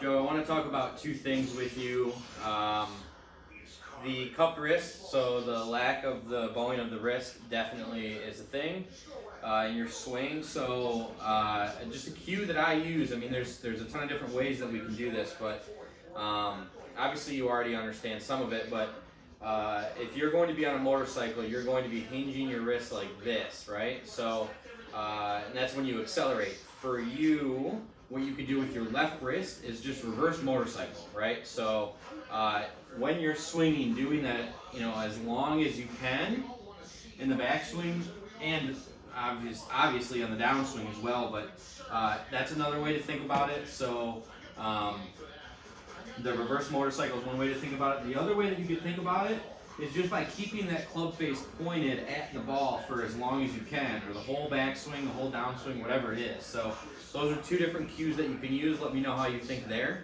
Joe, I want to talk about two things with you. The cupped wrist, so the lack of the bowing of the wrist definitely is a thing in your swing. So just a cue that I use, I mean there's a ton of different ways that we can do this, but obviously you already understand some of it, but if you're going to be on a motorcycle, you're going to be hinging your wrist like this, right? So, and that's when you accelerate. For you, what you can do with your left wrist is just reverse motorcycle, right? So when you're swinging, doing that, as long as you can in the backswing, and obviously on the downswing as well, but that's another way to think about it. So the reverse motorcycle is one way to think about it. The other way that you could think about it is just by keeping that club face pointed at the ball for as long as you can, or the whole backswing, the whole downswing, whatever it is. So those are two different cues that you can use. Let me know how you think there.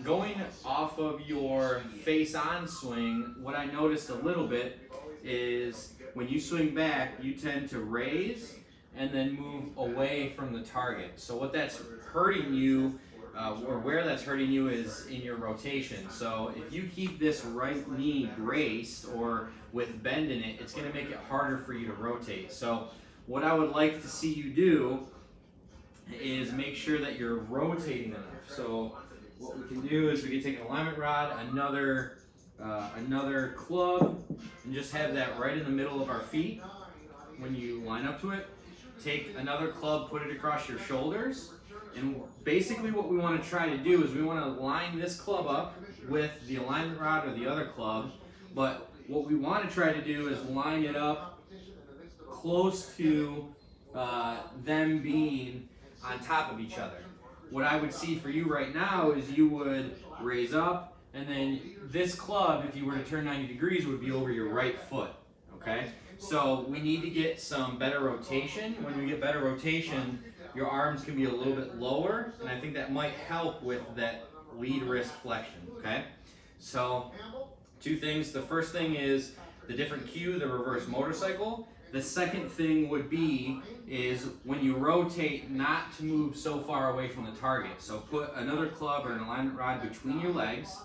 Going off of your face-on swing, what I noticed a little bit is when you swing back, you tend to raise and then move away from the target. So what that's hurting you, or where that's hurting you, is in your rotation. So if you keep this right knee braced or with bend in it, it's going to make it harder for you to rotate. So what I would like to see you do is make sure that you're rotating enough. So what we can do is we can take an alignment rod, another club, and just have that right in the middle of our feet when you line up to it. Take another club, put it across your shoulders, and basically what we want to try to do is we want to line this club up with the alignment rod or the other club, but what we want to try to do is line it up close to them being on top of each other. What I would see for you right now is you would raise up, and then this club, if you were to turn 90 degrees, would be over your right foot, okay? So we need to get some better rotation. When we get better rotation, your arms can be a little bit lower, and I think that might help with that lead wrist flexion, okay? So two things. The first thing is the different cue, the reverse motorcycle. The second thing would be is when you rotate, not to move so far away from the target. So put another club or an alignment rod between your legs.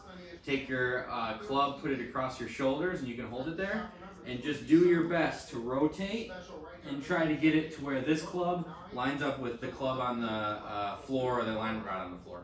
Take your club, put it across your shoulders, and you can hold it there. And just do your best to rotate and try to get it to where this club lines up with the club on the floor or the alignment rod on the floor.